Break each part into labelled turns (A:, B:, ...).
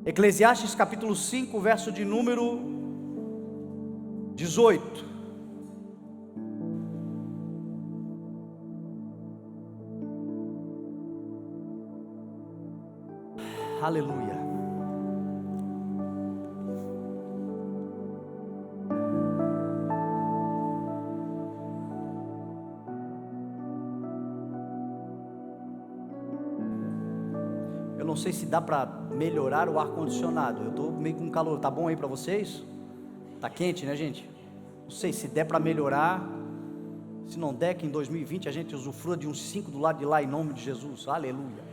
A: Eclesiastes capítulo 5, verso de número 18. Aleluia. Eu não sei se dá para melhorar o ar-condicionado. Eu estou meio com calor. Tá bom aí para vocês? Tá quente, né, gente? Não sei se der para melhorar. Se não der, que em 2020 a gente usufrua de uns 5 do lado de lá, em nome de Jesus. Aleluia.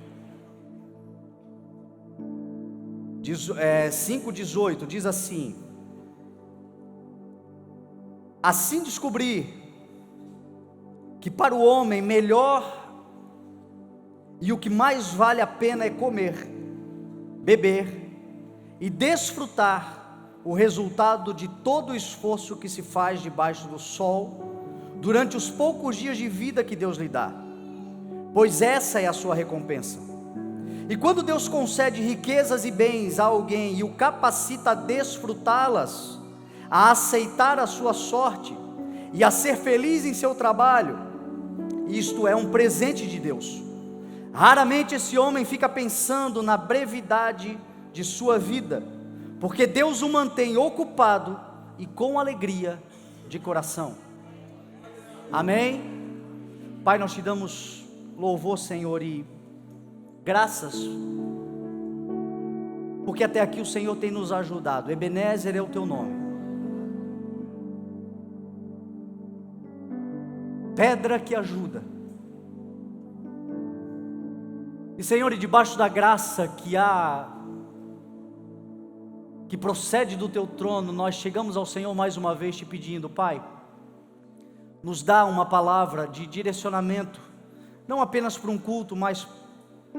A: 5,18 diz assim: assim descobri que para o homem melhor e o que mais vale a pena é comer, beber e desfrutar o resultado de todo o esforço que se faz debaixo do sol durante os poucos dias de vida que Deus lhe dá, pois essa é a sua recompensa. E quando Deus concede riquezas e bens a alguém e o capacita a desfrutá-las, a aceitar a sua sorte e a ser feliz em seu trabalho, isto é um presente de Deus. Raramente esse homem fica pensando na brevidade de sua vida, porque Deus o mantém ocupado e com alegria de coração. Amém? Pai, nós te damos louvor, Senhor, e graças, porque até aqui o Senhor tem nos ajudado. Ebenezer é o teu nome, pedra que ajuda. E Senhor, e debaixo da graça que procede do teu trono, nós chegamos ao Senhor mais uma vez te pedindo: Pai, nos dá uma palavra de direcionamento, não apenas para um culto, mas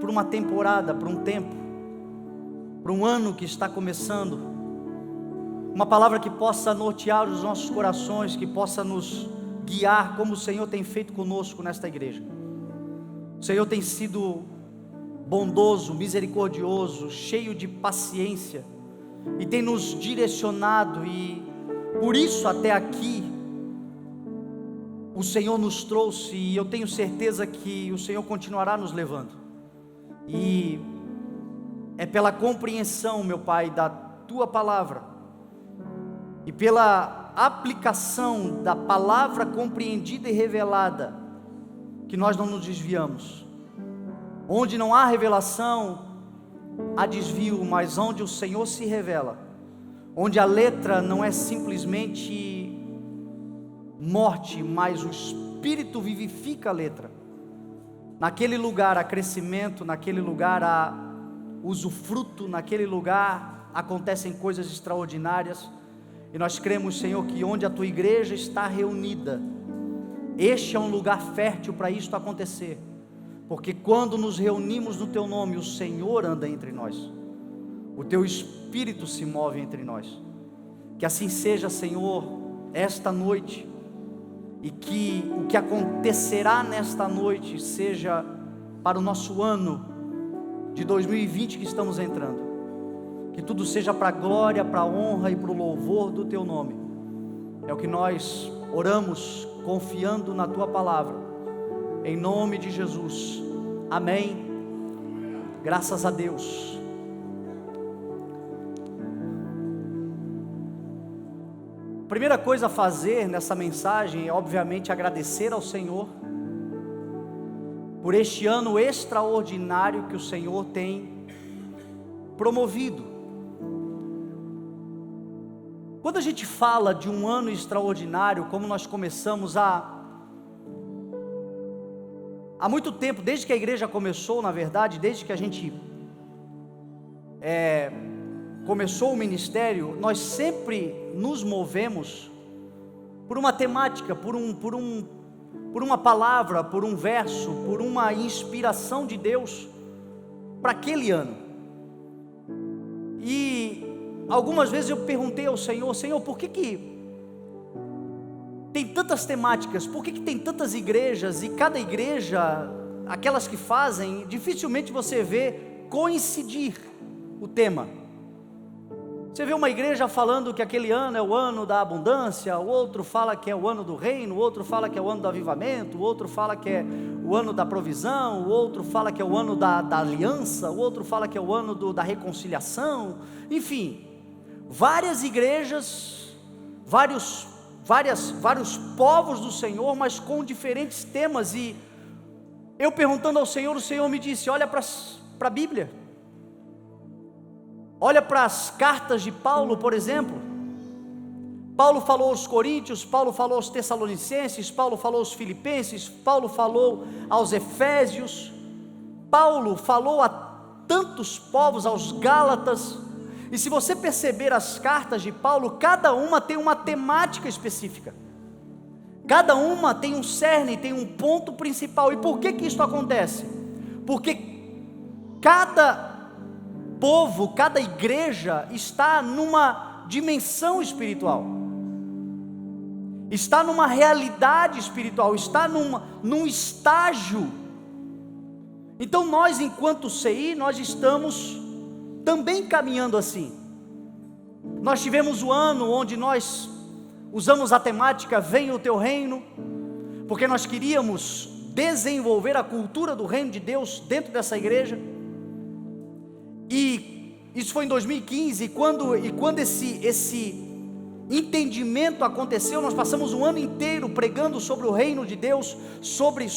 A: por uma temporada, por um tempo, por um ano que está começando. Uma palavra que possa nortear os nossos corações, que possa nos guiar, como o Senhor tem feito conosco nesta igreja. O Senhor tem sido bondoso, misericordioso, cheio de paciência, e tem nos direcionado, e por isso até aqui o Senhor nos trouxe, e eu tenho certeza que o Senhor continuará nos levando. E é pela compreensão, meu Pai, da tua palavra, e pela aplicação da palavra compreendida e revelada, que nós não nos desviamos. Onde não há revelação, há desvio, mas onde o Senhor se revela, onde a letra não é simplesmente morte, mas o Espírito vivifica a letra, naquele lugar há crescimento, naquele lugar há usufruto, naquele lugar acontecem coisas extraordinárias. E nós cremos, Senhor, que onde a tua igreja está reunida, este é um lugar fértil para isto acontecer, porque quando nos reunimos no teu nome, o Senhor anda entre nós, o teu Espírito se move entre nós. Que assim seja, Senhor, esta noite, e que o que acontecerá nesta noite seja para o nosso ano de 2020 que estamos entrando, que tudo seja para a glória, para a honra e para o louvor do teu nome. É o que nós oramos, confiando na tua palavra, em nome de Jesus, amém. Graças a Deus. Primeira coisa a fazer nessa mensagem é obviamente agradecer ao Senhor por este ano extraordinário que o Senhor tem promovido. Quando a gente fala de um ano extraordinário, como nós começamos há muito tempo, desde que a igreja começou, na verdade, desde que a gente começou o ministério, nós sempre nos movemos por uma temática, por uma palavra, por um verso, por uma inspiração de Deus para aquele ano. E algumas vezes eu perguntei ao Senhor: Senhor, por que tem tantas temáticas? Por que tem tantas igrejas? E cada igreja, aquelas que fazem, dificilmente você vê coincidir o tema. Você vê uma igreja falando que aquele ano é o ano da abundância, o outro fala que é o ano do reino, o outro fala que é o ano do avivamento, o outro fala que é o ano da provisão, o outro fala que é o ano da aliança, o outro fala que é o ano da reconciliação. Enfim, várias igrejas, vários povos do Senhor, mas com diferentes temas. E eu perguntando ao Senhor, o Senhor me disse: olha para a Bíblia, olha para as cartas de Paulo, por exemplo. Paulo falou aos Coríntios, Paulo falou aos Tessalonicenses, Paulo falou aos Filipenses, Paulo falou aos Efésios, Paulo falou a tantos povos, aos Gálatas. E se você perceber as cartas de Paulo, cada uma tem uma temática específica, cada uma tem um cerne, tem um ponto principal. E por que isso acontece? Porque cada povo, cada igreja está numa dimensão espiritual, está numa realidade espiritual, está num estágio. Então nós, enquanto CI, nós estamos também caminhando assim. Nós tivemos o ano onde nós usamos a temática Venha o Teu Reino, porque nós queríamos desenvolver a cultura do reino de Deus dentro dessa igreja. E isso foi em 2015, e quando esse entendimento aconteceu, nós passamos um ano inteiro pregando sobre o reino de Deus, sobre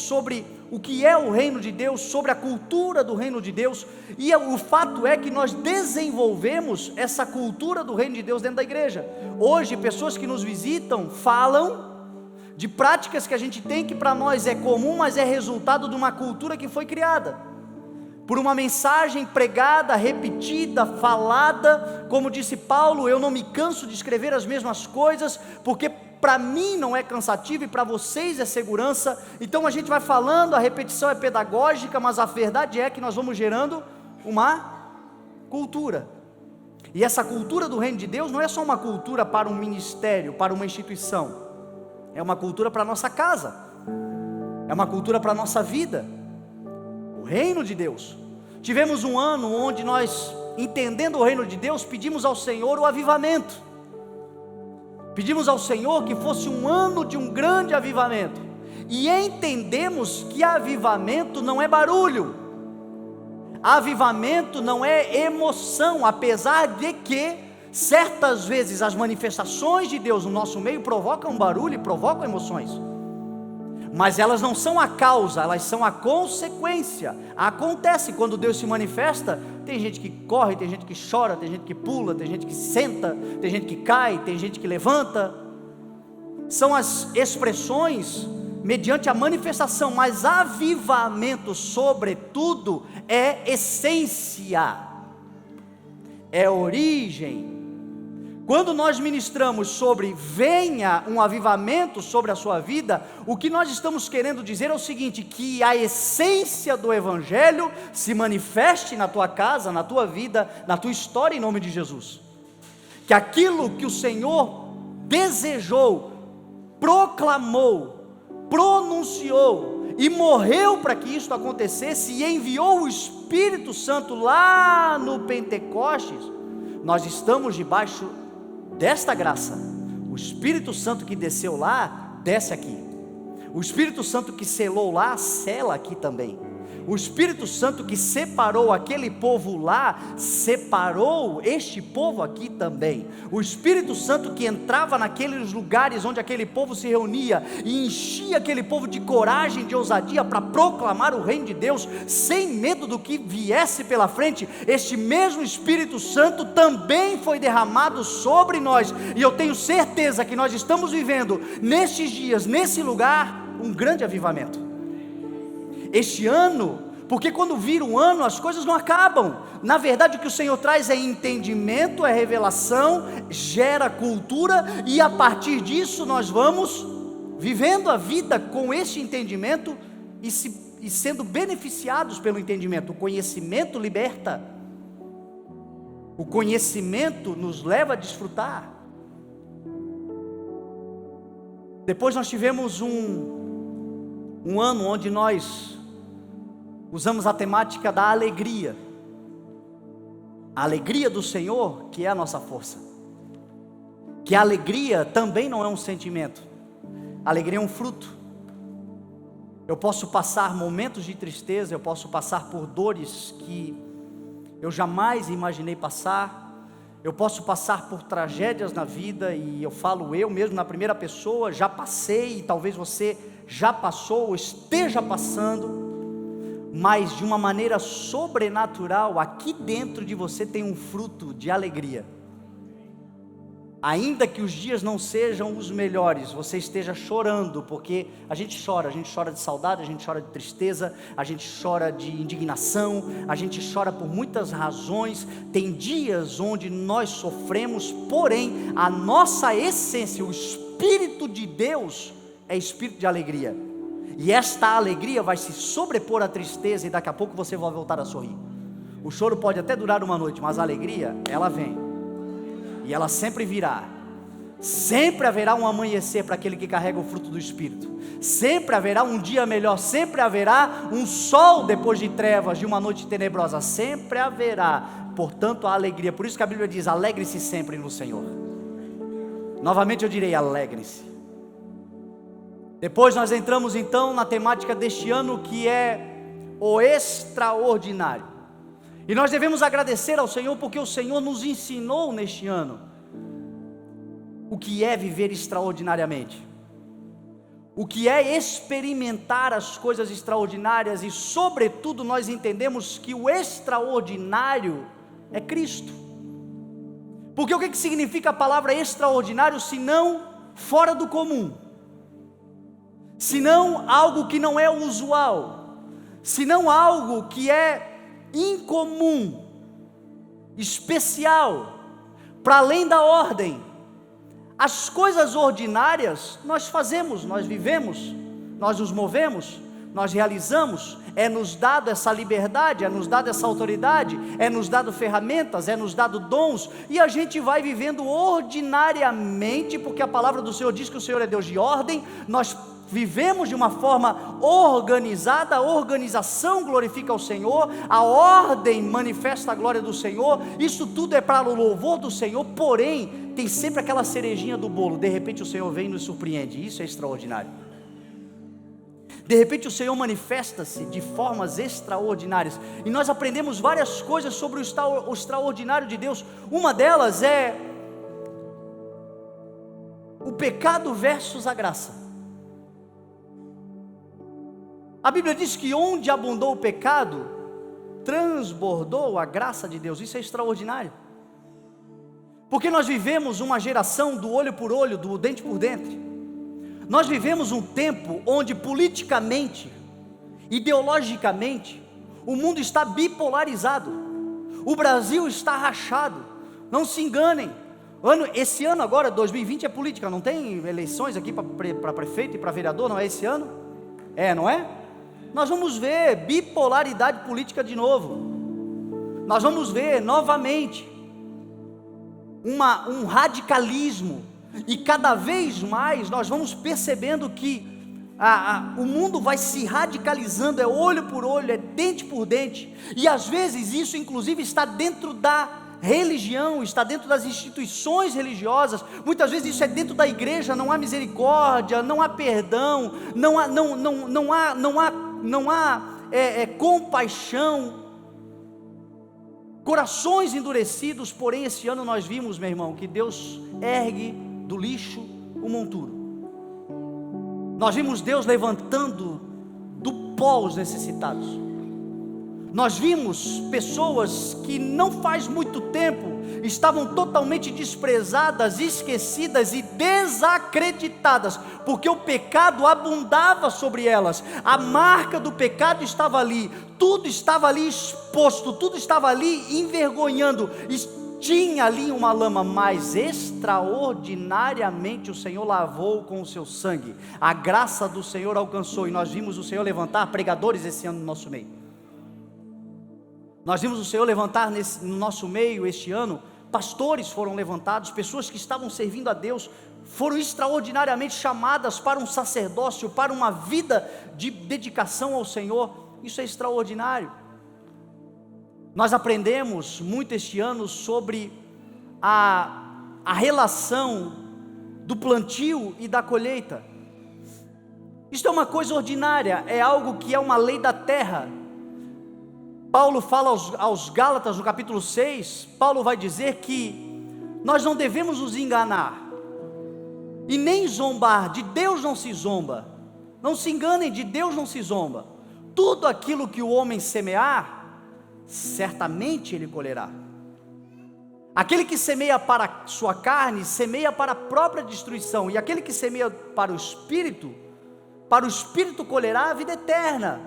A: o que é o reino de Deus, sobre a cultura do reino de Deus. E o fato é que nós desenvolvemos essa cultura do reino de Deus dentro da igreja. Hoje, pessoas que nos visitam falam de práticas que a gente tem, que para nós é comum, mas é resultado de uma cultura que foi criada por uma mensagem pregada, repetida, falada. Como disse Paulo, eu não me canso de escrever as mesmas coisas, porque para mim não é cansativo e para vocês é segurança. Então a gente vai falando, a repetição é pedagógica, mas a verdade é que nós vamos gerando uma cultura. E essa cultura do reino de Deus não é só uma cultura para um ministério, para uma instituição, é uma cultura para a nossa casa, é uma cultura para a nossa vida, o reino de Deus. Tivemos um ano onde nós, entendendo o reino de Deus, pedimos ao Senhor o avivamento, pedimos ao Senhor que fosse um ano de um grande avivamento, e entendemos que avivamento não é barulho, avivamento não é emoção, apesar de que certas vezes as manifestações de Deus no nosso meio provocam barulho e provocam emoções, mas elas não são a causa, elas são a consequência. Acontece quando Deus se manifesta, tem gente que corre, tem gente que chora, tem gente que pula, tem gente que senta, tem gente que cai, tem gente que levanta. São as expressões mediante a manifestação, mas avivamento, sobretudo, é essência, é origem. Quando nós ministramos sobre venha um avivamento sobre a sua vida, o que nós estamos querendo dizer é o seguinte: que a essência do evangelho se manifeste na tua casa, na tua vida, na tua história, em nome de Jesus. Que aquilo que o Senhor desejou, proclamou, pronunciou e morreu para que isso acontecesse, e enviou o Espírito Santo lá no Pentecostes, nós estamos debaixo desta graça. O Espírito Santo que desceu lá, desce aqui. O Espírito Santo que selou lá, sela aqui também. O Espírito Santo que separou aquele povo lá, separou este povo aqui também. O Espírito Santo que entrava naqueles lugares onde aquele povo se reunia e enchia aquele povo de coragem, de ousadia para proclamar o reino de Deus, sem medo do que viesse pela frente. Este mesmo Espírito Santo também foi derramado sobre nós, e eu tenho certeza que nós estamos vivendo nestes dias, nesse lugar, um grande avivamento. Este ano, porque quando vira um ano as coisas não acabam. Na verdade o que o Senhor traz é entendimento, é revelação, gera cultura, e a partir disso nós vamos vivendo a vida com este entendimento e sendo beneficiados pelo entendimento. O conhecimento liberta, o conhecimento nos leva a desfrutar. Depois nós tivemos um ano onde nós usamos a temática da alegria. A alegria do Senhor que é a nossa força. Que a alegria também não é um sentimento. A alegria é um fruto. Eu posso passar momentos de tristeza, eu posso passar por dores que eu jamais imaginei passar. Eu posso passar por tragédias na vida, e eu falo eu mesmo na primeira pessoa, já passei, e talvez você já passou ou esteja passando, mas de uma maneira sobrenatural, aqui dentro de você tem um fruto de alegria. Ainda que os dias não sejam os melhores, você esteja chorando, porque a gente chora de saudade, a gente chora de tristeza, a gente chora de indignação, a gente chora por muitas razões. Tem dias onde nós sofremos, porém a nossa essência, o Espírito de Deus é espírito de alegria, e esta alegria vai se sobrepor à tristeza, e daqui a pouco você vai voltar a sorrir. O choro pode até durar uma noite, mas a alegria, ela vem. E ela sempre virá. Sempre haverá um amanhecer para aquele que carrega o fruto do Espírito. Sempre haverá um dia melhor. Sempre haverá um sol depois de trevas, de uma noite tenebrosa. Sempre haverá, portanto, a alegria. Por isso que a Bíblia diz: alegre-se sempre no Senhor. Novamente eu direi: alegre-se. Depois nós entramos então na temática deste ano, que é o extraordinário. E nós devemos agradecer ao Senhor, porque o Senhor nos ensinou neste ano o que é viver extraordinariamente, o que é experimentar as coisas extraordinárias, e sobretudo nós entendemos que o extraordinário é Cristo. Porque o que significa a palavra extraordinário, senão fora do comum, senão algo que não é usual, senão algo que é incomum, especial, para além da ordem. As coisas ordinárias nós fazemos, nós vivemos, nós nos movemos, nós realizamos, é nos dado essa liberdade, é nos dado essa autoridade, é nos dado ferramentas, é nos dado dons, e a gente vai vivendo ordinariamente, porque a palavra do Senhor diz que o Senhor é Deus de ordem. Nós vivemos de uma forma organizada, a organização glorifica o Senhor, a ordem manifesta a glória do Senhor. Isso tudo é para o louvor do Senhor, porém tem sempre aquela cerejinha do bolo. De repente o Senhor vem e nos surpreende. Isso é extraordinário. De repente o Senhor manifesta-se de formas extraordinárias, e nós aprendemos várias coisas sobre o extraordinário de Deus. Uma delas é o pecado versus a graça. A Bíblia diz que onde abundou o pecado, transbordou a graça de Deus. Isso é extraordinário, porque nós vivemos uma geração do olho por olho, do dente por dente. Nós vivemos um tempo onde politicamente, ideologicamente, o mundo está bipolarizado. O Brasil está rachado. Não se enganem, esse ano agora, 2020, é política. Não tem eleições aqui para prefeito e para vereador, não é esse ano? É, não é? Nós vamos ver bipolaridade política de novo. Nós vamos ver novamente um radicalismo, e cada vez mais nós vamos percebendo que o mundo vai se radicalizando. É olho por olho, é dente por dente, e às vezes isso inclusive está dentro da religião, está dentro das instituições religiosas. Muitas vezes isso é dentro da igreja. Não há misericórdia, não há perdão, não há compaixão, corações endurecidos. Porém esse ano nós vimos, meu irmão, que Deus ergue do lixo o monturo. Nós vimos Deus levantando do pó os necessitados. Nós vimos pessoas que não faz muito tempo estavam totalmente desprezadas, esquecidas e desacreditadas, porque o pecado abundava sobre elas. A marca do pecado estava ali, tudo estava ali exposto, tudo estava ali envergonhando. Tinha ali uma lama, mas extraordinariamente o Senhor lavou com o seu sangue. A graça do Senhor alcançou, e nós vimos o Senhor levantar pregadores esse ano no nosso meio. Nós vimos o Senhor levantar no nosso meio este ano. Pastores foram levantados, pessoas que estavam servindo a Deus foram extraordinariamente chamadas para um sacerdócio, para uma vida de dedicação ao Senhor. Isso é extraordinário. Nós aprendemos muito este ano sobre a relação do plantio e da colheita. Isto é uma coisa ordinária, é algo que é uma lei da terra. Paulo fala aos Gálatas no capítulo 6, Paulo vai dizer que nós não devemos nos enganar e nem zombar. De Deus não se zomba. Não se enganem, de Deus não se zomba. Tudo aquilo que o homem semear, certamente ele colherá. Aquele que semeia para a sua carne, semeia para a própria destruição, e aquele que semeia para o Espírito colherá a vida eterna.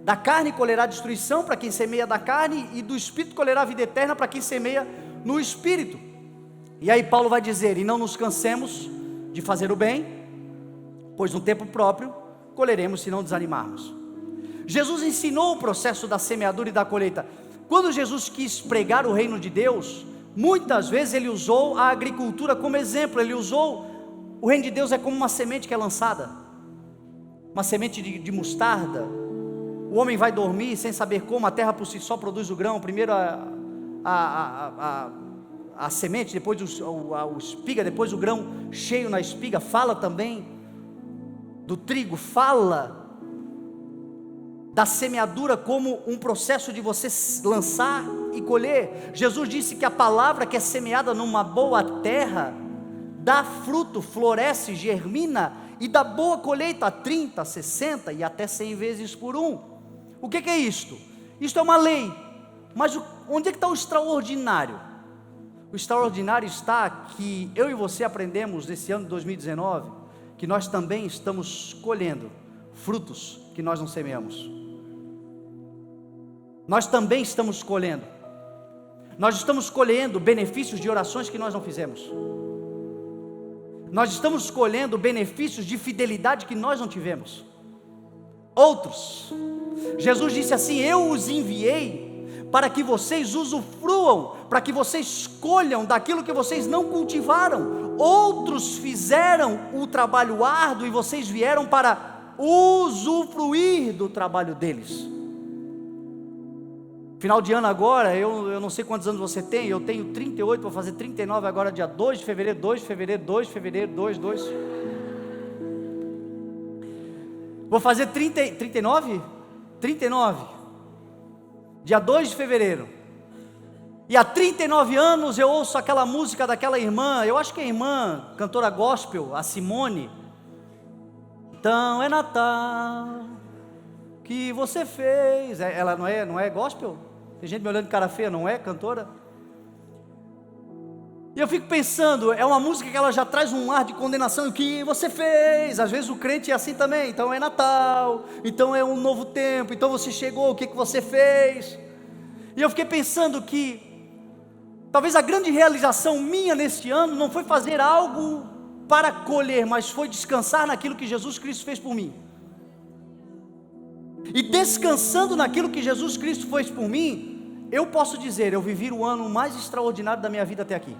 A: Da carne colherá destruição para quem semeia da carne, e do Espírito colherá a vida eterna para quem semeia no Espírito. E aí Paulo vai dizer: e não nos cansemos de fazer o bem, pois no tempo próprio colheremos se não desanimarmos. Jesus ensinou o processo da semeadura e da colheita. Quando Jesus quis pregar o reino de Deus, muitas vezes ele usou a agricultura como exemplo. Ele usou, o reino de Deus é como uma semente que é lançada, uma semente de mostarda. O homem vai dormir sem saber como, a terra por si só produz o grão, primeiro a semente, depois a espiga, depois o grão cheio na espiga. Fala também do trigo, fala da semeadura como um processo de você lançar e colher. Jesus disse que a palavra que é semeada numa boa terra dá fruto, floresce, germina e dá boa colheita, 30, 60 e até 100 vezes por um. O que é isto? Isto é uma lei, mas onde é que está o extraordinário? O extraordinário está que eu e você aprendemos nesse ano de 2019, que nós também estamos colhendo frutos que nós não semeamos. Nós também estamos colhendo. Nós estamos colhendo benefícios de orações que nós não fizemos. Nós estamos colhendo benefícios de fidelidade que nós não tivemos. Outros, Jesus disse assim: eu os enviei para que vocês usufruam, para que vocês colham daquilo que vocês não cultivaram. Outros fizeram o trabalho árduo e vocês vieram para usufruir do trabalho deles. Final de ano agora, eu não sei quantos anos você tem, eu tenho 38, vou fazer 39 agora, dia 2 de fevereiro, 2 de fevereiro, 2 de fevereiro, 2. Vou fazer 39? 39, dia 2 de fevereiro, e há 39 anos eu ouço aquela música daquela irmã, eu acho que é a irmã, cantora gospel, a Simone. Então é Natal que você fez, ela não é gospel? Tem gente me olhando de cara feia, não é cantora? E eu fico pensando, é uma música que ela já traz um ar de condenação. O que você fez? Às vezes o crente é assim também. Então é Natal, então é um novo tempo, então você chegou, o que você fez? E eu fiquei pensando que talvez a grande realização minha neste ano não foi fazer algo para colher, mas foi descansar naquilo que Jesus Cristo fez por mim. E descansando naquilo que Jesus Cristo fez por mim, eu posso dizer, eu vivi o ano mais extraordinário da minha vida até aqui.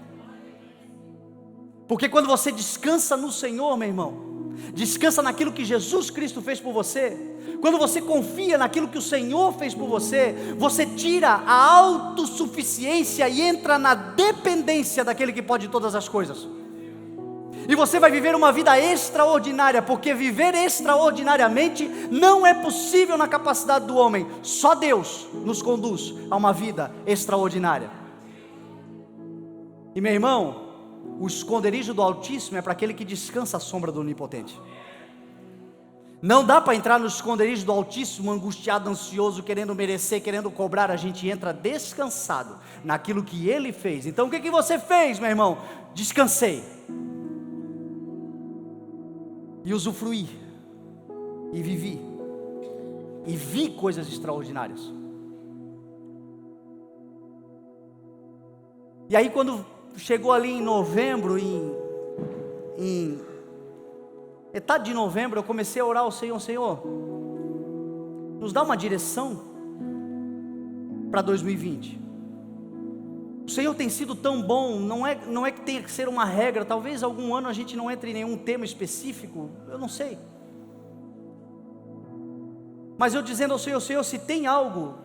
A: Porque quando você descansa no Senhor, meu irmão, descansa naquilo que Jesus Cristo fez por você, quando você confia naquilo que o Senhor fez por você, você tira a autossuficiência e entra na dependência daquele que pode todas as coisas. E você vai viver uma vida extraordinária, porque viver extraordinariamente não é possível na capacidade do homem. Só Deus nos conduz a uma vida extraordinária. E meu irmão, o esconderijo do Altíssimo é para aquele que descansa à sombra do Onipotente. Não dá para entrar no esconderijo do Altíssimo angustiado, ansioso, querendo merecer, querendo cobrar. A gente entra descansado naquilo que Ele fez. Então o que você fez, meu irmão? Descansei e usufruí, e vivi, e vi coisas extraordinárias. E aí quando chegou ali em novembro, em metade de novembro, eu comecei a orar ao Senhor: Senhor, nos dá uma direção para 2020. O Senhor tem sido tão bom, não é que tenha que ser uma regra, talvez algum ano a gente não entre em nenhum tema específico, eu não sei. Mas eu dizendo ao Senhor: Senhor, se tem algo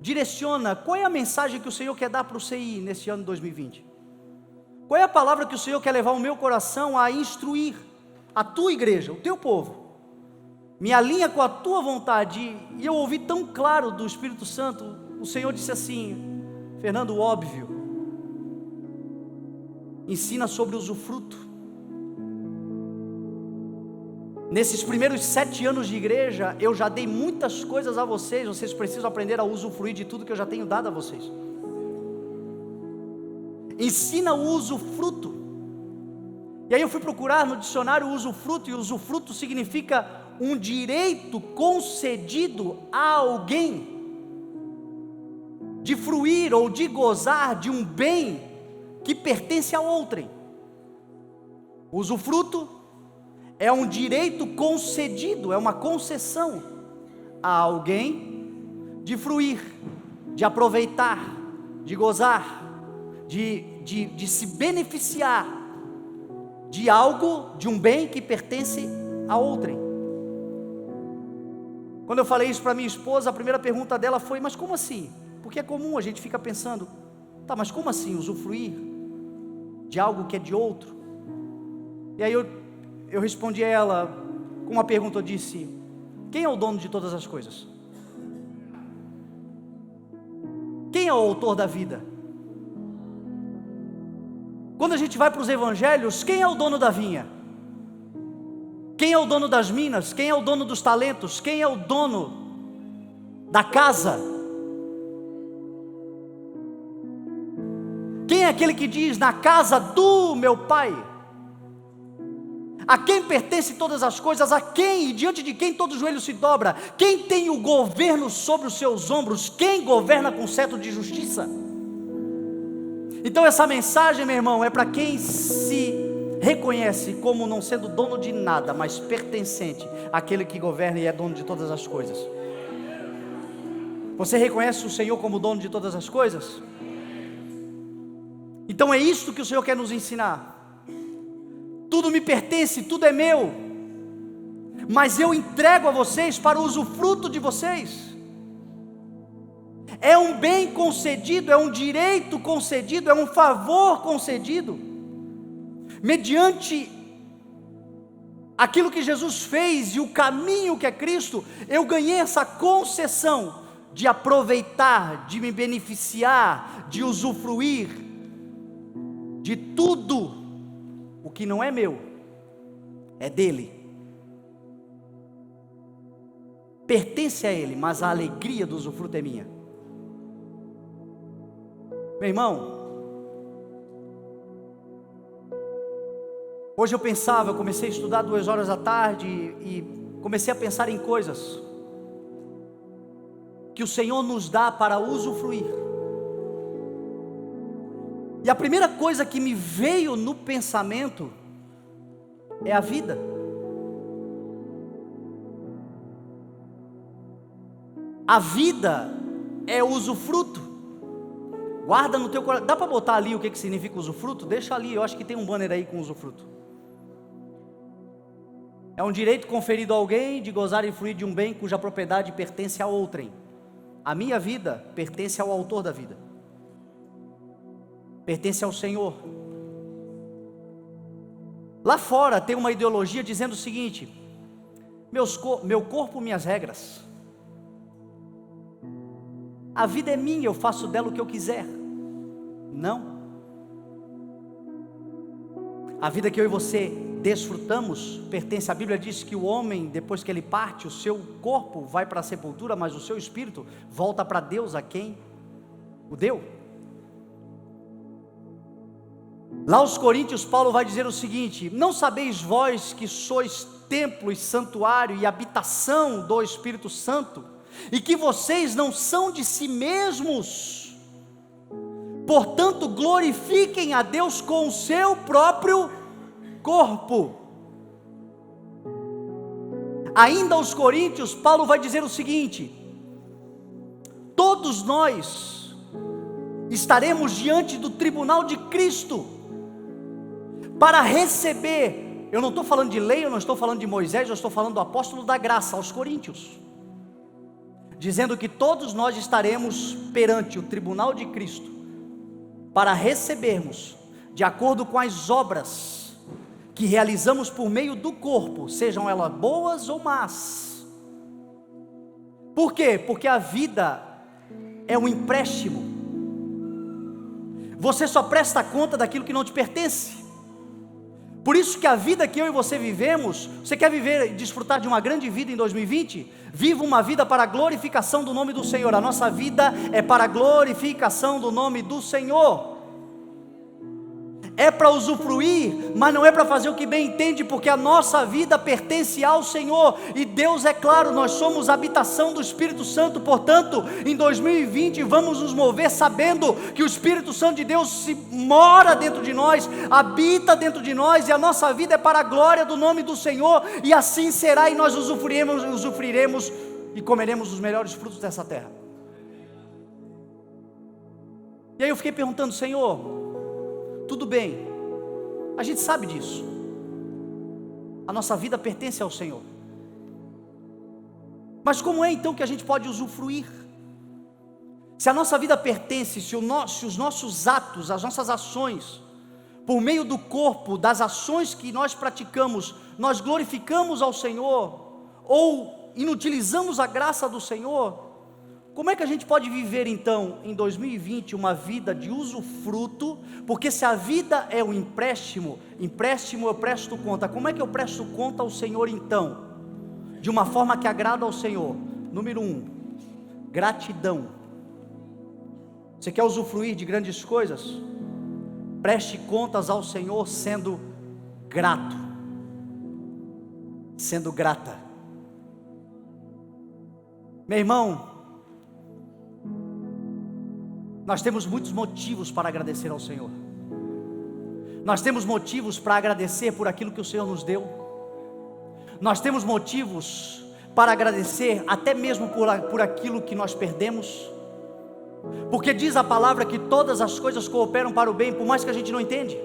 A: direciona, qual é a mensagem que o Senhor quer dar para o CI nesse ano de 2020? Qual é a palavra que o Senhor quer levar o meu coração a instruir a tua igreja, o teu povo? Me alinha com a tua vontade. E eu ouvi tão claro do Espírito Santo, o Senhor disse assim: Fernando, óbvio, ensina sobre usufruto. Nesses primeiros 7 anos de igreja, eu já dei muitas coisas a vocês, vocês precisam aprender a usufruir de tudo que eu já tenho dado a vocês. Ensina o usufruto. E aí eu fui procurar no dicionário o usufruto, e o usufruto significa um direito concedido a alguém, de fruir ou de gozar de um bem que pertence a outrem. O usufruto é um direito concedido, é uma concessão a alguém de fruir, de aproveitar, de gozar, de se beneficiar de algo, de um bem que pertence a outrem. Quando eu falei isso para minha esposa, a primeira pergunta dela foi: mas como assim? Porque é comum, a gente fica pensando, tá, mas como assim usufruir de algo que é de outro? E aí eu respondi a ela com uma pergunta, eu disse: quem é o dono de todas as coisas? Quem é o autor da vida? Quando a gente vai para os evangelhos, quem é o dono da vinha? Quem é o dono das minas? Quem é o dono dos talentos? Quem é o dono da casa? Quem é aquele que diz: na casa do meu pai? A quem pertence todas as coisas? A quem e diante de quem todo joelho se dobra? Quem tem o governo sobre os seus ombros? Quem governa com cetro de justiça? Então essa mensagem, meu irmão, é para quem se reconhece como não sendo dono de nada, mas pertencente àquele que governa e é dono de todas as coisas. Você reconhece o Senhor como dono de todas as coisas? Então é isso que o Senhor quer nos ensinar. Tudo me pertence, tudo é meu, mas eu entrego a vocês para o usufruto de vocês. É um bem concedido, é um direito concedido, é um favor concedido, mediante aquilo que Jesus fez e o caminho que é Cristo. Eu ganhei essa concessão de aproveitar, de me beneficiar, de usufruir de tudo o que não é meu, é dele, pertence a ele, mas a alegria do usufruto é minha. Meu irmão, hoje eu comecei a estudar 2 horas da tarde e comecei a pensar em coisas que o Senhor nos dá para usufruir. E a primeira coisa que me veio no pensamento é a vida. A vida é usufruto. Guarda no teu coração. Dá para botar ali o que significa usufruto? Deixa ali, eu acho que tem um banner aí com usufruto. É um direito conferido a alguém de gozar e fruir de um bem cuja propriedade pertence a outrem. A minha vida pertence ao autor da vida, pertence ao Senhor. Lá fora tem uma ideologia dizendo o seguinte: meu corpo, minhas regras. A vida é minha, eu faço dela o que eu quiser. Não. A vida que eu e você desfrutamos pertence, a Bíblia diz que o homem, depois que ele parte, o seu corpo vai para a sepultura, mas o seu espírito volta para Deus, a quem o deu. Lá aos Coríntios, Paulo vai dizer o seguinte: não sabeis vós que sois templo e santuário e habitação do Espírito Santo, e que vocês não são de si mesmos? Portanto, glorifiquem a Deus com o seu próprio corpo. Ainda aos Coríntios, Paulo vai dizer o seguinte: todos nós estaremos diante do tribunal de Cristo para receber. Eu não estou falando de lei, eu não estou falando de Moisés, eu estou falando do apóstolo da graça aos Coríntios. dizendo que todos nós estaremos perante o tribunal de Cristo, para recebermos, de acordo com as obras que realizamos por meio do corpo, sejam elas boas ou más. Por quê? Porque a vida é um empréstimo. Você só presta conta daquilo que não te pertence. Por isso que a vida que eu e você vivemos, você quer viver e desfrutar de uma grande vida em 2020? Viva uma vida para a glorificação do nome do Senhor. A nossa vida é para a glorificação do nome do Senhor. É para usufruir, mas não é para fazer o que bem entende, porque a nossa vida pertence ao Senhor, e Deus, é claro, nós somos a habitação do Espírito Santo. Portanto, em 2020 vamos nos mover sabendo que o Espírito Santo de Deus se mora dentro de nós, habita dentro de nós, e a nossa vida é para a glória do nome do Senhor, e assim será, e nós usufruiremos e comeremos os melhores frutos dessa terra. E aí eu fiquei perguntando: Senhor, tudo bem, a gente sabe disso, a nossa vida pertence ao Senhor, mas como é então que a gente pode usufruir? Se a nossa vida pertence, se os nossos atos, as nossas ações, por meio do corpo, das ações que nós praticamos, nós glorificamos ao Senhor, ou inutilizamos a graça do Senhor, como é que a gente pode viver então em 2020 uma vida de usufruto? Porque se a vida é um empréstimo eu presto conta. Como é que eu presto conta ao Senhor então? De uma forma que agrada ao Senhor. Número 1, gratidão. Você quer usufruir de grandes coisas? Preste contas ao Senhor sendo grato, sendo grata. Meu irmão, nós temos muitos motivos para agradecer ao Senhor. Nós temos motivos para agradecer por aquilo que o Senhor nos deu. Nós temos motivos para agradecer até mesmo por aquilo que nós perdemos. Porque diz a palavra que todas as coisas cooperam para o bem, por mais que a gente não entende.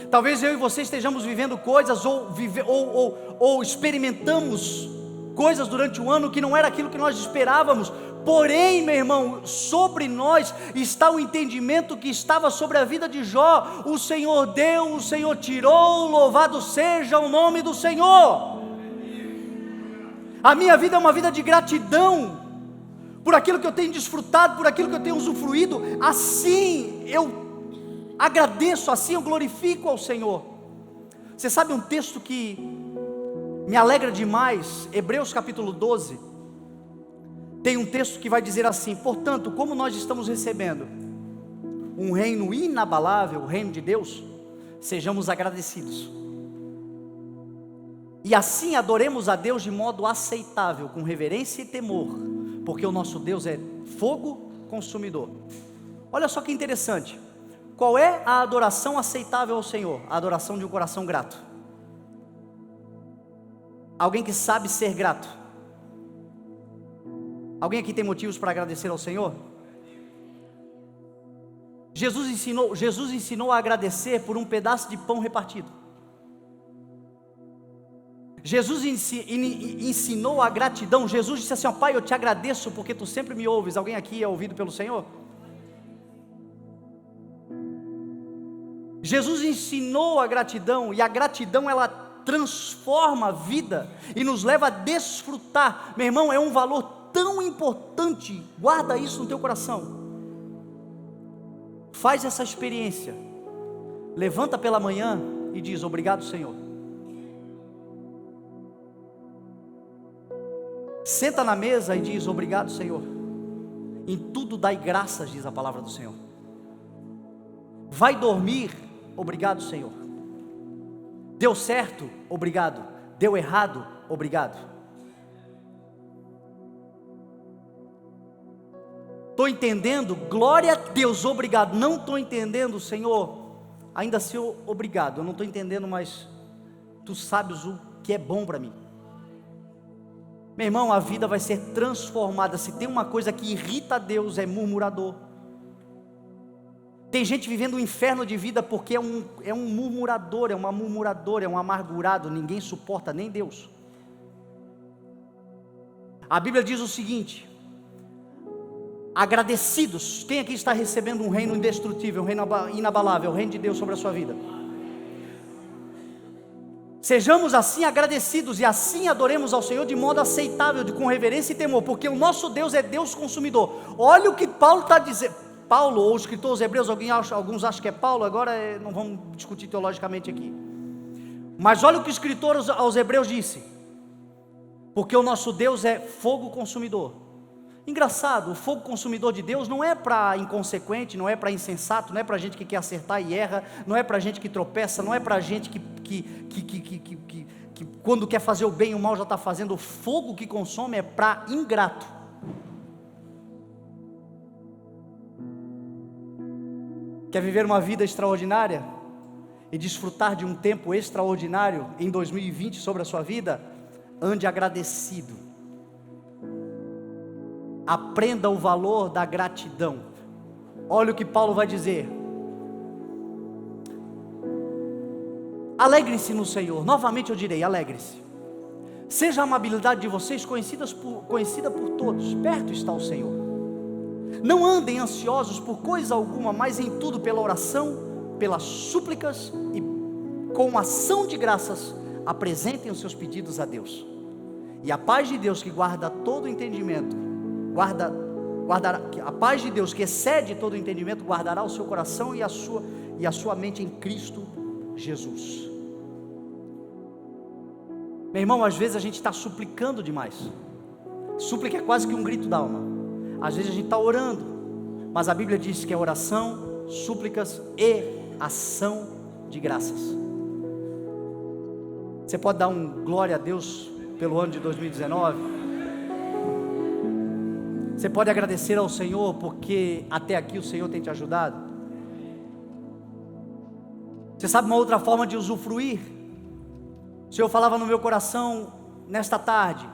A: Talvez eu e você estejamos vivendo coisas ou experimentamos coisas durante o ano que não era aquilo que nós esperávamos. Porém, meu irmão, sobre nós está o entendimento que estava sobre a vida de Jó. O Senhor deu, o Senhor tirou, louvado seja o nome do Senhor. A minha vida é uma vida de gratidão por aquilo que eu tenho desfrutado, por aquilo que eu tenho usufruído. Assim eu agradeço, assim eu glorifico ao Senhor. Você sabe um texto que me alegra demais? Hebreus capítulo 12. Tem um texto que vai dizer assim: portanto, como nós estamos recebendo um reino inabalável, o reino de Deus, sejamos agradecidos, e assim adoremos a Deus de modo aceitável, com reverência e temor, porque o nosso Deus é fogo consumidor. Olha só que interessante, qual é a adoração aceitável ao Senhor? A adoração de um coração grato. Alguém que sabe ser grato. Alguém aqui tem motivos para agradecer ao Senhor? Jesus ensinou a agradecer por um pedaço de pão repartido. Jesus ensinou a gratidão. Jesus disse assim: ó, Pai, eu te agradeço porque tu sempre me ouves. Alguém aqui é ouvido pelo Senhor? Jesus ensinou a gratidão, e a gratidão ela transforma a vida e nos leva a desfrutar. Meu irmão, é um valor tão importante, guarda isso no teu coração. Faz essa experiência, levanta pela manhã e diz: obrigado, Senhor. Senta na mesa e diz: obrigado, Senhor. Em tudo dai graças, diz a palavra do Senhor. Vai dormir: obrigado, Senhor. Deu certo? Obrigado. Deu errado? Obrigado. Estou entendendo? Glória a Deus, obrigado. Não estou entendendo, Senhor, ainda assim obrigado. Eu não estou entendendo, mas Tu sabes o que é bom para mim. Meu irmão, a vida vai ser transformada. Se tem uma coisa que irrita a Deus, é murmurador. Tem gente vivendo um inferno de vida porque é um murmurador, é uma murmuradora, é um amargurado. Ninguém suporta, nem Deus. A Bíblia diz o seguinte: agradecidos. Quem aqui está recebendo um reino indestrutível, um reino inabalável, o reino de Deus sobre a sua vida? Sejamos assim agradecidos e assim adoremos ao Senhor de modo aceitável, com reverência e temor, porque o nosso Deus é Deus consumidor. Olha o que Paulo está dizendo. Paulo, ou o escritor aos Hebreus, alguns acham que é Paulo, agora não vamos discutir teologicamente aqui. Mas olha o que o escritor aos Hebreus disse: porque o nosso Deus é fogo consumidor. Engraçado, o fogo consumidor de Deus não é para inconsequente, não é para insensato, não é para gente que quer acertar e erra, não é para gente que tropeça, não é para gente que quando quer fazer o bem e o mal já está fazendo. O fogo que consome é para ingrato. Quer viver uma vida extraordinária e desfrutar de um tempo extraordinário em 2020 sobre a sua vida? Ande agradecido. Aprenda o valor da gratidão. Olha o que Paulo vai dizer: alegre-se no Senhor. Novamente eu direi, alegre-se. Seja a amabilidade de vocês conhecida por todos. Perto está o Senhor. Não andem ansiosos por coisa alguma, mas em tudo pela oração, pelas súplicas e com ação de graças apresentem os seus pedidos a Deus. E a paz de Deus, que guarda todo o entendimento, a paz de Deus que excede todo o entendimento, guardará o seu coração e a sua mente em Cristo Jesus. Meu irmão, às vezes a gente está suplicando demais. Súplica é quase que um grito da alma. Às vezes a gente está orando, mas a Bíblia diz que é oração, súplicas e ação de graças. Você pode dar um glória a Deus pelo ano de 2019? Você pode agradecer ao Senhor porque até aqui o Senhor tem te ajudado? Você sabe uma outra forma de usufruir? O Senhor falava no meu coração nesta tarde: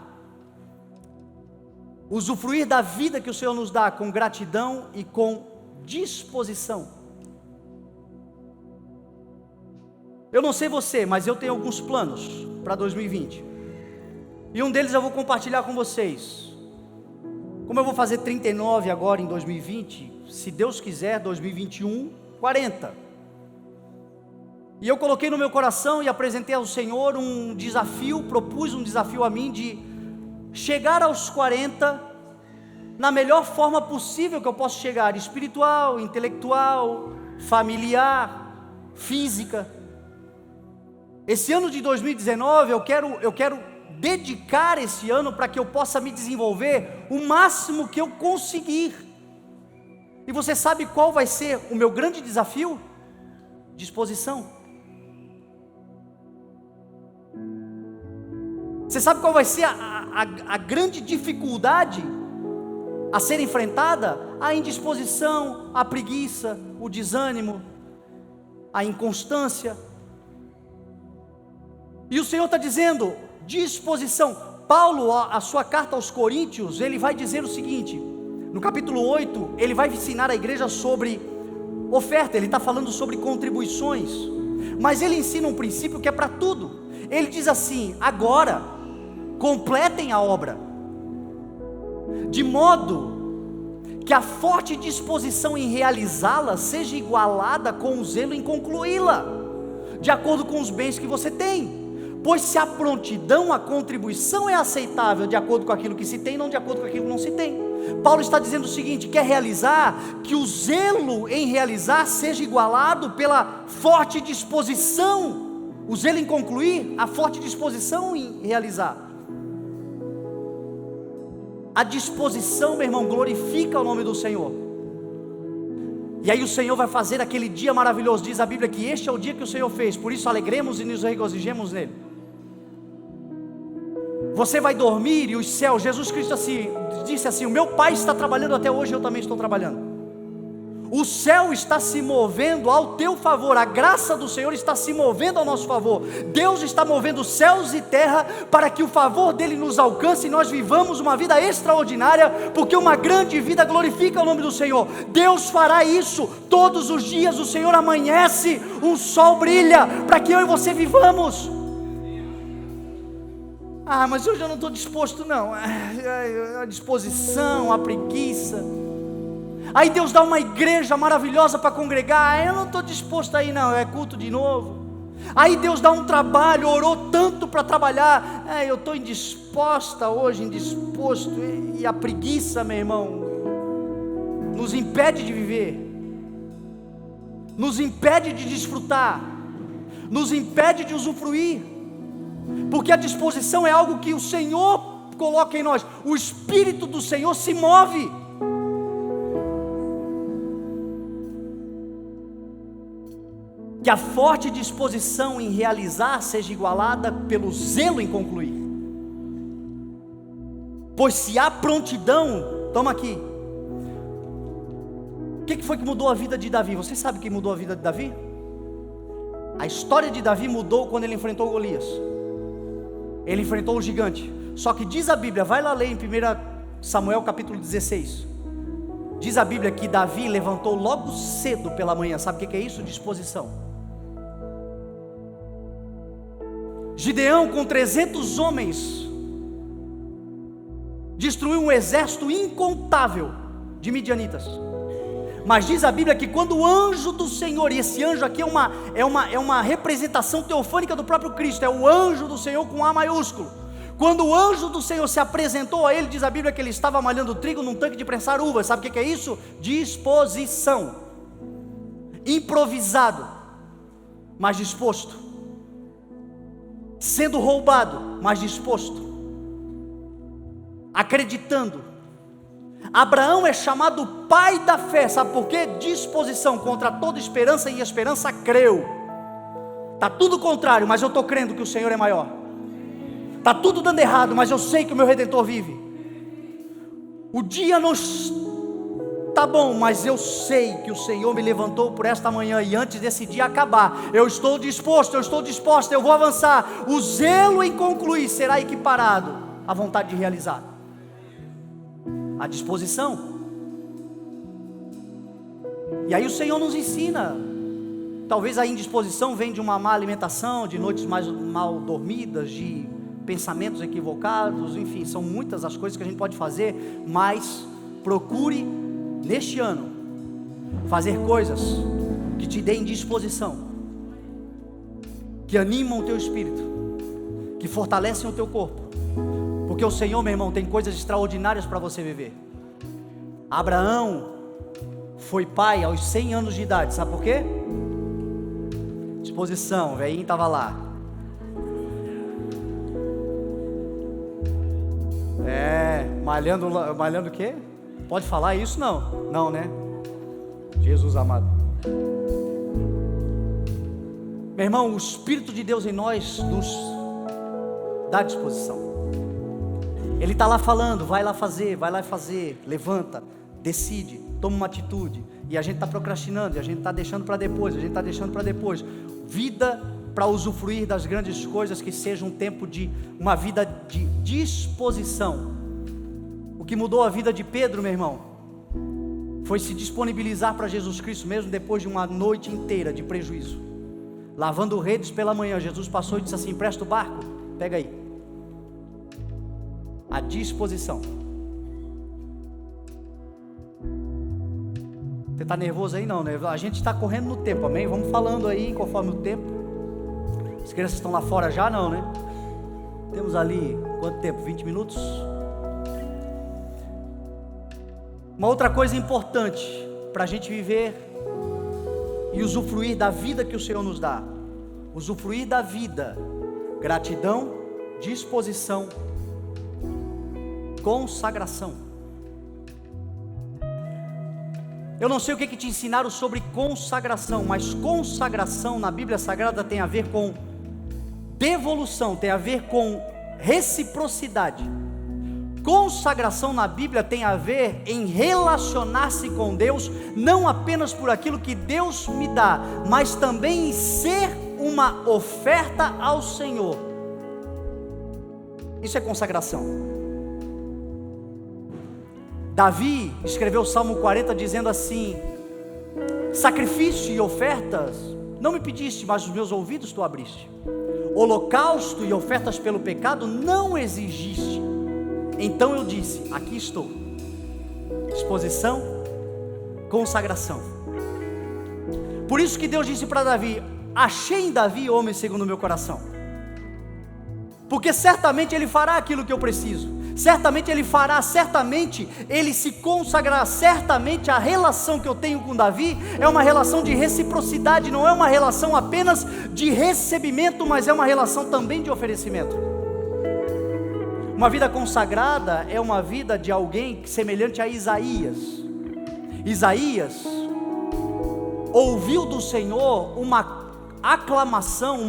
A: usufruir da vida que o Senhor nos dá com gratidão e com disposição. Eu não sei você, mas eu tenho alguns planos para 2020, e um deles eu vou compartilhar com vocês. Como eu vou fazer 39 agora em 2020, se Deus quiser, 2021, 40. E eu coloquei no meu coração e apresentei ao Senhor um desafio, propus um desafio a mim de chegar aos 40 na melhor forma possível que eu posso chegar: espiritual, intelectual, familiar, física. Esse ano de 2019 eu quero dedicar esse ano para que eu possa me desenvolver o máximo que eu conseguir. E você sabe qual vai ser o meu grande desafio? Disposição. Você sabe qual vai ser a grande dificuldade a ser enfrentada? A indisposição, a preguiça, o desânimo, a inconstância. E o Senhor está dizendo: disposição. Paulo, a sua carta aos Coríntios, ele vai dizer o seguinte, no capítulo 8, ele vai ensinar a igreja sobre oferta. Ele está falando sobre contribuições, mas ele ensina um princípio que é para tudo. Ele diz assim: agora, completem a obra, de modo que a forte disposição em realizá-la seja igualada com o zelo em concluí-la, de acordo com os bens que você tem. Pois se a prontidão, a contribuição é aceitável de acordo com aquilo que se tem, não de acordo com aquilo que não se tem. Paulo está dizendo o seguinte: quer realizar, que o zelo em realizar seja igualado pela forte disposição. O zelo em concluir, a forte disposição em realizar. A disposição, meu irmão, glorifica o nome do Senhor. E aí o Senhor vai fazer aquele dia maravilhoso. Diz a Bíblia que este é o dia que o Senhor fez, por isso alegremos e nos regozijemos nele. Você vai dormir e os céus, Jesus Cristo disse assim: o meu Pai está trabalhando até hoje, eu também estou trabalhando. O céu está se movendo ao teu favor, a graça do Senhor está se movendo ao nosso favor. Deus está movendo céus e terra para que o favor dele nos alcance e nós vivamos uma vida extraordinária, porque uma grande vida glorifica o nome do Senhor. Deus fará isso todos os dias. O Senhor amanhece, um sol brilha para que eu e você vivamos. Mas hoje eu não estou disposto não. A disposição, a preguiça. Aí Deus dá uma igreja maravilhosa para congregar, eu não estou disposto aí não, é culto de novo. Aí Deus dá um trabalho, orou tanto para trabalhar, eu estou indisposta hoje, indisposto, e a preguiça, meu irmão, nos impede de viver, nos impede de desfrutar, nos impede de usufruir, porque a disposição é algo que o Senhor coloca em nós, o Espírito do Senhor se move. Que a forte disposição em realizar seja igualada pelo zelo em concluir. Pois se há prontidão, toma aqui. O que foi que mudou a vida de Davi? Você sabe o que mudou a vida de Davi? A história de Davi mudou quando ele enfrentou Golias. Ele enfrentou o gigante. Só que diz a Bíblia, vai lá ler em 1 Samuel capítulo 16. Diz a Bíblia que Davi levantou logo cedo pela manhã. Sabe o que é isso? Disposição. Gideão com 300 homens destruiu um exército incontável de midianitas. Mas diz a Bíblia que quando o anjo do Senhor, e esse anjo aqui é uma representação teofânica do próprio Cristo, é o anjo do Senhor com A maiúsculo. Quando o anjo do Senhor se apresentou a ele, diz a Bíblia que ele estava malhando trigo num tanque de prensar uvas. Sabe o que é isso? Disposição. Improvisado, mas disposto. Sendo roubado, mas disposto, acreditando. Abraão é chamado pai da fé, sabe por quê? Disposição, contra toda esperança, e esperança creu. Está tudo contrário, mas eu estou crendo que o Senhor é maior. Está tudo dando errado, mas eu sei que o meu Redentor vive. O dia não está bom, mas eu sei que o Senhor me levantou por esta manhã, e antes desse dia acabar, eu estou disposto, eu estou disposta, eu vou avançar. O zelo em concluir será equiparado à vontade de realizar. A disposição. E aí o Senhor nos ensina. Talvez a indisposição vem de uma má alimentação, de noites mais mal dormidas, de pensamentos equivocados, enfim, são muitas as coisas que a gente pode fazer, mas procure neste ano fazer coisas que te deem disposição, que animam o teu espírito, que fortalecem o teu corpo, porque o Senhor, meu irmão, tem coisas extraordinárias para você viver. Abraão foi pai aos 100 anos de idade, sabe por quê? Disposição, o velhinho estava lá. Malhando o quê? Pode falar isso? Não, não, né? Jesus amado. Meu irmão, o Espírito de Deus em nós nos dá disposição. Ele está lá falando, vai lá fazer, levanta, decide, toma uma atitude. E a gente está procrastinando, e a gente está deixando para depois, Vida para usufruir das grandes coisas, que seja um tempo de uma vida de disposição. O que mudou a vida de Pedro, meu irmão, foi se disponibilizar para Jesus Cristo, mesmo depois de uma noite inteira de prejuízo. Lavando redes pela manhã, Jesus passou e disse assim: empresta o barco, pega aí. A disposição. Você está nervoso aí? Não, né? A gente está correndo no tempo, amém? Vamos falando aí conforme o tempo. As crianças estão lá fora já? Não, né? Temos ali, quanto tempo? 20 minutos? Uma outra coisa importante para a gente viver e usufruir da vida que o Senhor nos dá. Usufruir da vida. Gratidão, disposição, consagração. Eu não sei o que te ensinaram sobre consagração, mas consagração na Bíblia Sagrada tem a ver com devolução, tem a ver com reciprocidade. Consagração na Bíblia tem a ver em relacionar-se com Deus, não apenas por aquilo que Deus me dá, mas também em ser uma oferta ao Senhor. Isso é consagração. Davi escreveu o Salmo 40 dizendo assim: sacrifício e ofertas não me pediste, mas os meus ouvidos tu abriste. Holocausto e ofertas pelo pecado não exigiste. Então eu disse: aqui estou. Disposição, Consagração. Por isso que Deus disse para Davi: achei em Davi homem segundo o meu coração, porque certamente ele fará aquilo que eu preciso, certamente ele fará, certamente ele se consagrará, certamente a relação que eu tenho com Davi é uma relação de reciprocidade, não é uma relação apenas de recebimento, mas é uma relação também de oferecimento. Uma vida consagrada é uma vida de alguém semelhante a Isaías. Isaías ouviu do Senhor uma aclamação,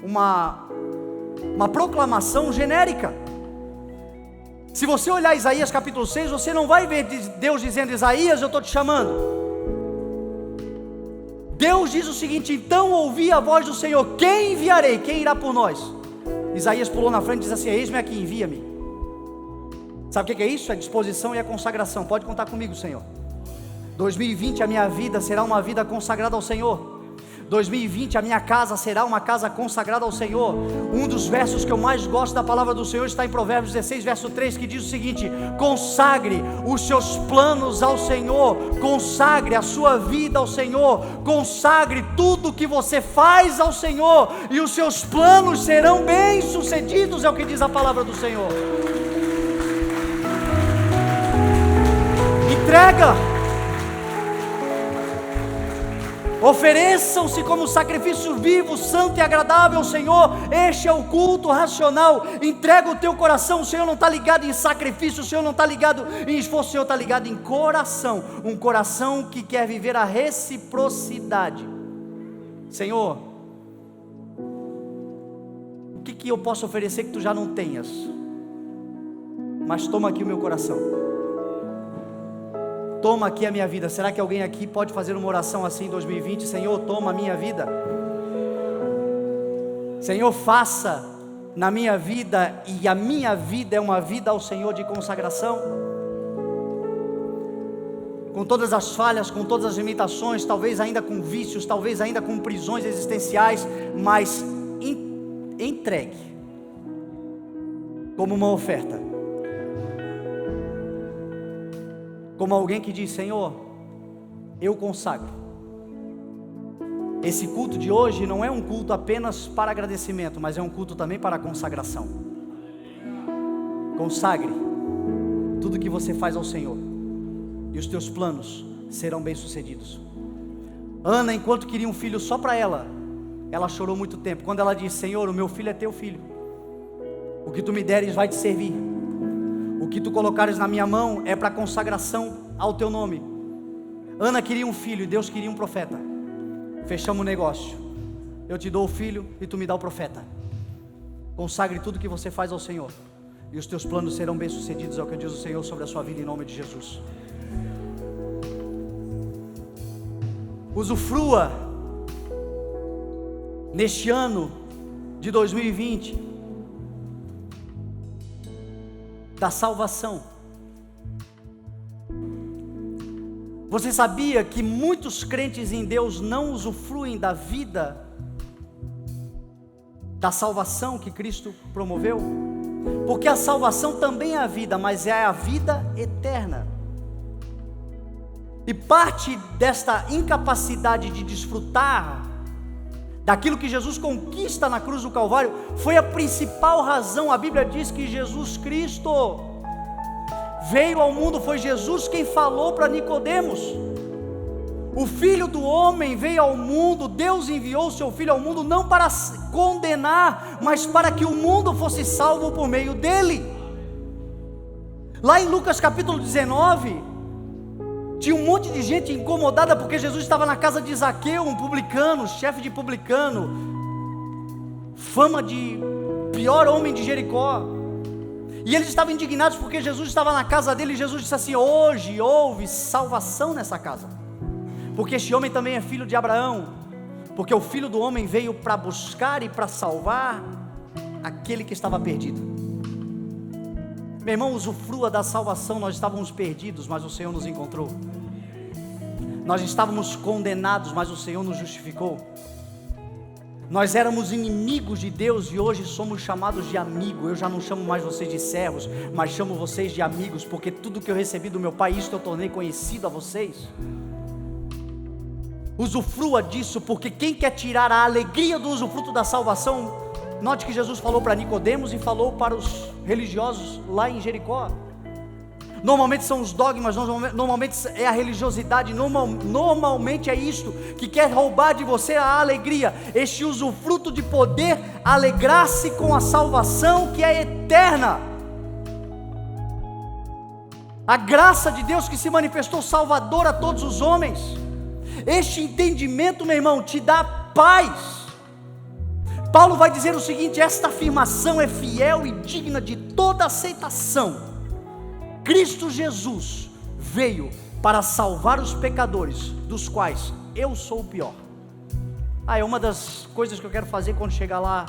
A: uma proclamação genérica. Se você olhar Isaías capítulo 6, você não vai ver Deus dizendo: Isaías, eu estou te chamando. Deus diz o seguinte: então ouvi a voz do Senhor, quem enviarei? Quem irá por nós? Isaías pulou na frente e diz assim: eis-me aqui, envia-me. Sabe o que é isso? É a disposição e a consagração. Pode contar comigo, Senhor. 2020 a minha vida será uma vida consagrada ao Senhor. 2020 a minha casa será uma casa consagrada ao Senhor. Um dos versos que eu mais gosto da palavra do Senhor está em Provérbios 16, verso 3, que diz o seguinte: consagre os seus planos ao Senhor, consagre a sua vida ao Senhor, consagre tudo que você faz ao Senhor, e os seus planos serão bem-sucedidos, é o que diz a palavra do Senhor. Entrega. Ofereçam-se como sacrifício vivo, santo e agradável ao Senhor. Este é o culto racional. Entrega o teu coração. O Senhor não está ligado em sacrifício, o Senhor não está ligado em esforço, o Senhor está ligado em coração. Um coração que quer viver a reciprocidade. Senhor, o que eu posso oferecer que tu já não tenhas? Mas toma aqui o meu coração. Toma aqui a minha vida. Será que alguém aqui pode fazer uma oração assim em 2020? Senhor, toma a minha vida. Senhor, faça na minha vida, e a minha vida é uma vida ao Senhor de consagração. Com todas as falhas, com todas as limitações, talvez ainda com vícios, talvez ainda com prisões existenciais, mas entregue como uma oferta. Como alguém que diz: Senhor, eu consagro. Esse culto de hoje não é um culto apenas para agradecimento, mas é um culto também para consagração. Consagre tudo que você faz ao Senhor, e os teus planos serão bem-sucedidos. Ana, enquanto queria um filho só para ela, ela chorou muito tempo. Quando ela disse: Senhor, o meu filho é teu filho, o que tu me deres vai te servir, o que tu colocares na minha mão é para consagração ao teu nome. Ana queria um filho e Deus queria um profeta. Fechamos o negócio. Eu te dou o filho e tu me dá o profeta. Consagre tudo que você faz ao Senhor, e os teus planos serão bem-sucedidos, é o que diz o Senhor sobre a sua vida, em nome de Jesus. Usufrua neste ano de 2020 da salvação. Você sabia que muitos crentes em Deus não usufruem da vida, da salvação que Cristo promoveu? Porque a salvação também é a vida, mas é a vida eterna. E parte desta incapacidade de desfrutar daquilo que Jesus conquista na cruz do Calvário foi a principal razão. A Bíblia diz que Jesus Cristo veio ao mundo, foi Jesus quem falou para Nicodemos. O Filho do Homem veio ao mundo, Deus enviou o seu Filho ao mundo não para condenar, mas para que o mundo fosse salvo por meio dele. Lá em Lucas capítulo 19, tinha um monte de gente incomodada porque Jesus estava na casa de Zaqueu, um publicano, chefe de publicano, fama de pior homem de Jericó. E eles estavam indignados porque Jesus estava na casa dele, e Jesus disse assim: hoje houve salvação nessa casa, porque este homem também é filho de Abraão, porque o Filho do Homem veio para buscar e para salvar aquele que estava perdido. Meu irmão, usufrua da salvação. Nós estávamos perdidos, mas o Senhor nos encontrou. Nós estávamos condenados, mas o Senhor nos justificou. Nós éramos inimigos de Deus e hoje somos chamados de amigo. Eu já não chamo mais vocês de servos, mas chamo vocês de amigos, porque tudo que eu recebi do meu Pai, isto eu tornei conhecido a vocês. Usufrua disso, porque quem quer tirar a alegria do usufruto da salvação, note que Jesus falou para Nicodemos e falou para os religiosos lá em Jericó. Normalmente são os dogmas, normalmente é a religiosidade, normalmente é isto que quer roubar de você a alegria, este usufruto de poder alegrar-se com a salvação que é eterna. A graça de Deus que se manifestou salvador a todos os homens. Este entendimento, meu irmão, te dá paz. Paulo vai dizer o seguinte: esta afirmação é fiel e digna de toda aceitação. Cristo Jesus veio para salvar os pecadores, dos quais eu sou o pior. É uma das coisas que eu quero fazer quando chegar lá,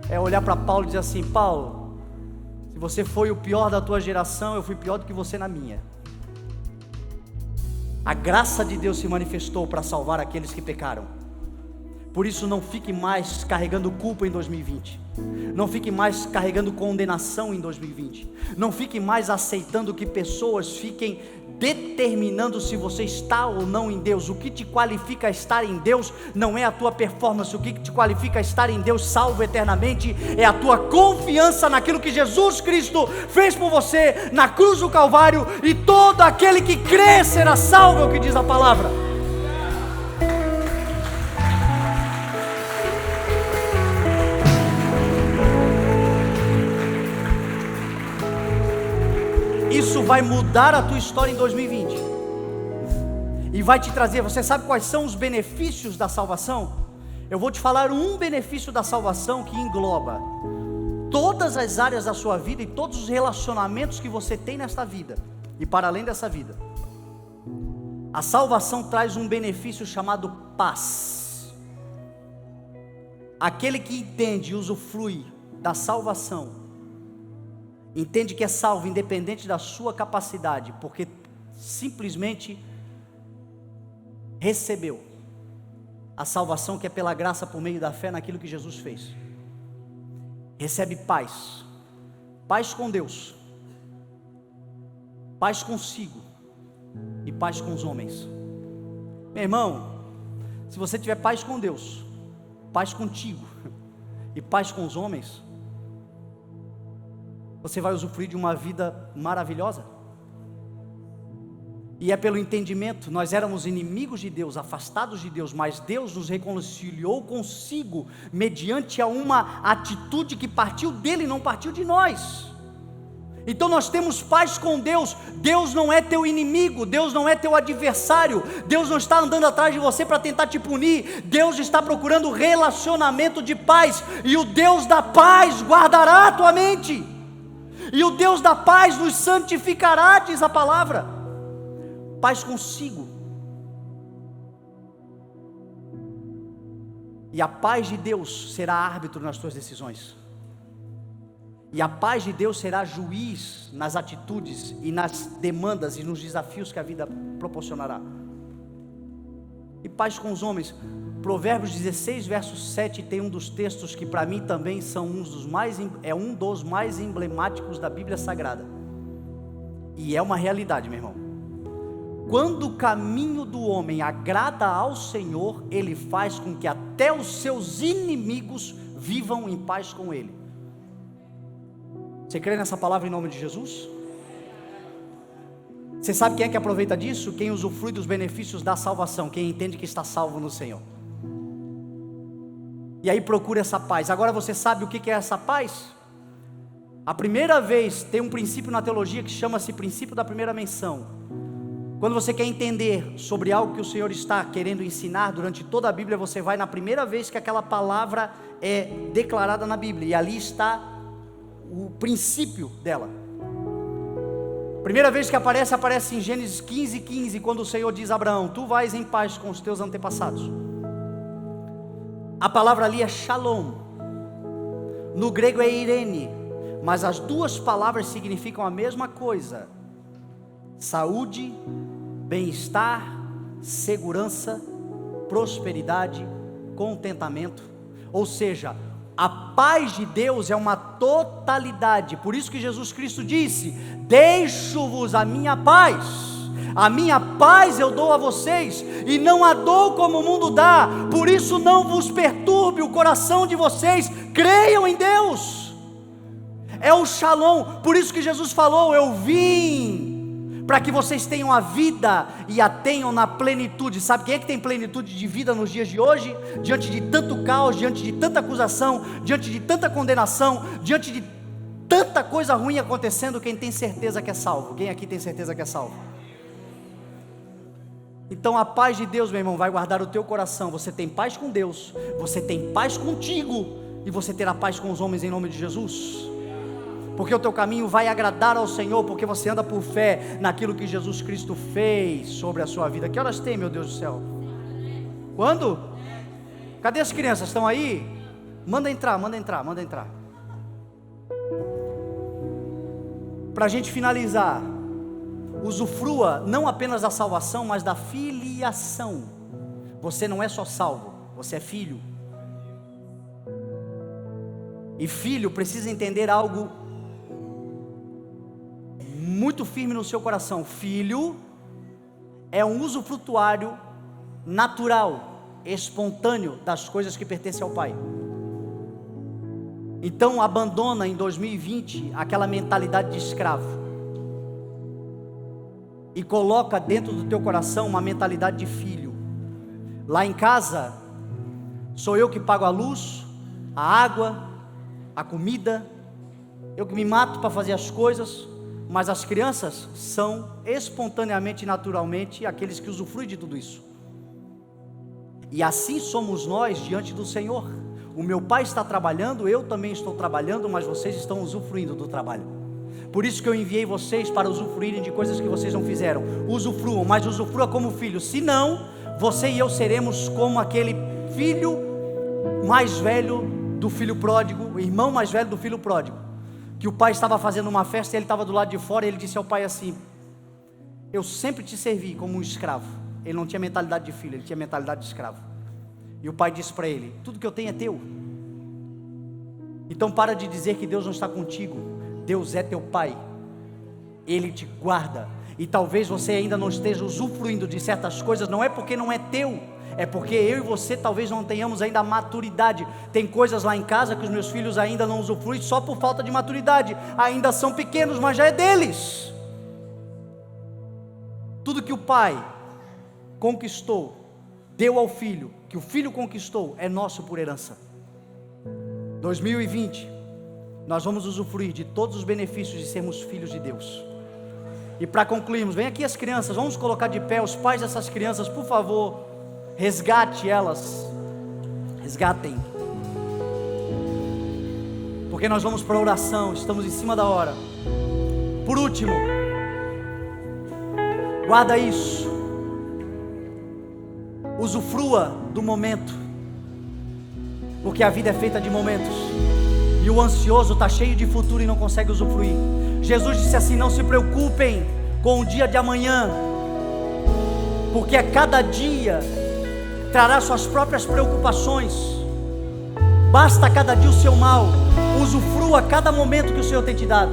A: é olhar para Paulo e dizer assim: Paulo, se você foi o pior da tua geração, eu fui pior do que você na minha. A graça de Deus se manifestou para salvar aqueles que pecaram. Por isso não fique mais carregando culpa em 2020. Não fique mais carregando condenação em 2020. Não fique mais aceitando que pessoas fiquem determinando se você está ou não em Deus. O que te qualifica a estar em Deus não é a tua performance. O que te qualifica a estar em Deus salvo eternamente é a tua confiança naquilo que Jesus Cristo fez por você na cruz do Calvário. E todo aquele que crê será salvo, é o que diz a palavra. Isso vai mudar a tua história em 2020 e vai te trazer. Você sabe quais são os benefícios da salvação? Eu vou te falar um benefício da salvação que engloba todas as áreas da sua vida e todos os relacionamentos que você tem nesta vida e para além dessa vida. A salvação traz um benefício chamado paz. Aquele que entende e usufrui da salvação entende que é salvo independente da sua capacidade, porque simplesmente recebeu a salvação que é pela graça por meio da fé naquilo que Jesus fez. Recebe paz, paz com Deus, paz consigo e paz com os homens. Meu irmão, se você tiver paz com Deus, paz contigo e paz com os homens, você vai usufruir de uma vida maravilhosa. E é pelo entendimento. Nós éramos inimigos de Deus, afastados de Deus, mas Deus nos reconciliou consigo, mediante a uma atitude que partiu dele, não partiu de nós. Então nós temos paz com Deus. Deus não é teu inimigo, Deus não é teu adversário, Deus não está andando atrás de você para tentar te punir. Deus está procurando relacionamento de paz, e o Deus da paz guardará a tua mente. E o Deus da paz nos santificará, diz a palavra. Paz consigo. E a paz de Deus será árbitro nas tuas decisões. E a paz de Deus será juiz nas atitudes e nas demandas e nos desafios que a vida proporcionará. E paz com os homens. Provérbios 16, verso 7, tem um dos textos que para mim também são um dos mais emblemáticos da Bíblia Sagrada. E é uma realidade, meu irmão. Quando o caminho do homem agrada ao Senhor, Ele faz com que até os seus inimigos vivam em paz com Ele. Você crê nessa palavra em nome de Jesus? Você sabe quem é que aproveita disso? Quem usufrui dos benefícios da salvação, quem entende que está salvo no Senhor. E aí procura essa paz. Agora você sabe o que é essa paz? A primeira vez, tem um princípio na teologia que chama-se princípio da primeira menção. Quando você quer entender sobre algo que o Senhor está querendo ensinar durante toda a Bíblia, você vai na primeira vez que aquela palavra é declarada na Bíblia, e ali está o princípio dela. Primeira vez que aparece em Gênesis 15:15, quando o Senhor diz a Abraão: tu vais em paz com os teus antepassados. A palavra ali é shalom, no grego é irene, mas as duas palavras significam a mesma coisa: saúde, bem-estar, segurança, prosperidade, contentamento. Ou seja, a paz de Deus é uma totalidade. Por isso que Jesus Cristo disse: deixo-vos a minha paz eu dou a vocês, e não a dou como o mundo dá. Por isso não vos perturbe o coração de vocês, creiam em Deus. É o Shalom. Por isso que Jesus falou: eu vim para que vocês tenham a vida e a tenham na plenitude. Sabe quem é que tem plenitude de vida nos dias de hoje? Diante de tanto caos, diante de tanta acusação, diante de tanta condenação, diante de tanta coisa ruim acontecendo, quem tem certeza que é salvo? Quem aqui tem certeza que é salvo? Então a paz de Deus, meu irmão, vai guardar o teu coração. Você tem paz com Deus, você tem paz contigo, e você terá paz com os homens em nome de Jesus. Porque o teu caminho vai agradar ao Senhor, porque você anda por fé naquilo que Jesus Cristo fez sobre a sua vida. Que horas tem, meu Deus do céu? Quando? Cadê as crianças? Estão aí? Manda entrar. Para a gente finalizar, usufrua não apenas da salvação, mas da filiação. Você não é só salvo, você é filho. E filho precisa entender algo muito firme no seu coração. Filho é um usufrutuário natural, espontâneo das coisas que pertencem ao pai. Então abandona em 2020 aquela mentalidade de escravo e coloca dentro do teu coração uma mentalidade de filho. Lá em casa, sou eu que pago a luz, a água, a comida, eu que me mato para fazer as coisas, mas as crianças são espontaneamente e naturalmente aqueles que usufruem de tudo isso. E assim somos nós diante do Senhor. O meu pai está trabalhando, eu também estou trabalhando, mas vocês estão usufruindo do trabalho. Por isso que eu enviei vocês para usufruírem de coisas que vocês não fizeram. Usufruam, mas usufrua como filho. Senão, você e eu seremos como aquele filho mais velho do filho pródigo, o irmão mais velho do filho pródigo, que o pai estava fazendo uma festa e ele estava do lado de fora, e ele disse ao pai assim: eu sempre te servi como um escravo. Ele não tinha mentalidade de filho, ele tinha mentalidade de escravo. E o pai disse para ele: tudo que eu tenho é teu. Então para de dizer que Deus não está contigo. Deus é teu pai, Ele te guarda. E talvez você ainda não esteja usufruindo de certas coisas, não é porque não é teu, é porque eu e você talvez não tenhamos ainda maturidade. Tem coisas lá em casa que os meus filhos ainda não usufruem só por falta de maturidade. Ainda são pequenos, mas já é deles. Tudo que o pai conquistou, deu ao filho, que o filho conquistou, é nosso por herança. 2020, nós vamos usufruir de todos os benefícios de sermos filhos de Deus. E para concluirmos, vem aqui as crianças, vamos colocar de pé os pais dessas crianças, por favor, resgate elas, resgatem, porque nós vamos para a oração, estamos em cima da hora. Por último, guarda isso, usufrua do momento, porque a vida é feita de momentos, e o ansioso está cheio de futuro e não consegue usufruir. Jesus disse assim: não se preocupem com o dia de amanhã, porque a cada dia trará suas próprias preocupações. Basta cada dia o seu mal, usufrua cada momento que o Senhor tem te dado.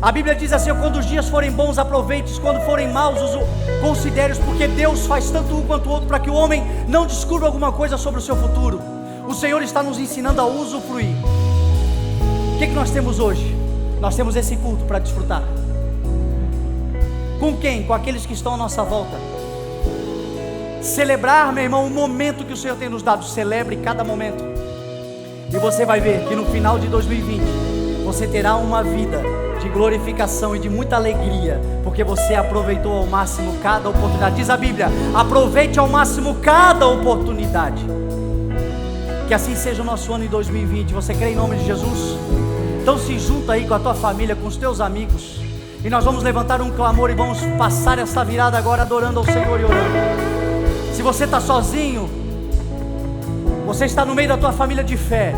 A: A Bíblia diz assim: quando os dias forem bons, aproveite, quando forem maus, considere-os, porque Deus faz tanto um quanto o outro, para que o homem não descubra alguma coisa sobre o seu futuro. O Senhor está nos ensinando a usufruir. O que nós temos hoje? Nós temos esse culto para desfrutar. Com quem? Com aqueles que estão à nossa volta. Celebrar, meu irmão, o momento que o Senhor tem nos dado. Celebre cada momento, e você vai ver que no final de 2020 você terá uma vida de glorificação e de muita alegria, porque você aproveitou ao máximo cada oportunidade. Diz a Bíblia: aproveite ao máximo cada oportunidade. Que assim seja o nosso ano em 2020. Você crê em nome de Jesus? Então se junta aí com a tua família, com os teus amigos, e nós vamos levantar um clamor e vamos passar essa virada agora adorando ao Senhor e orando. Se você está sozinho, você está no meio da tua família de fé,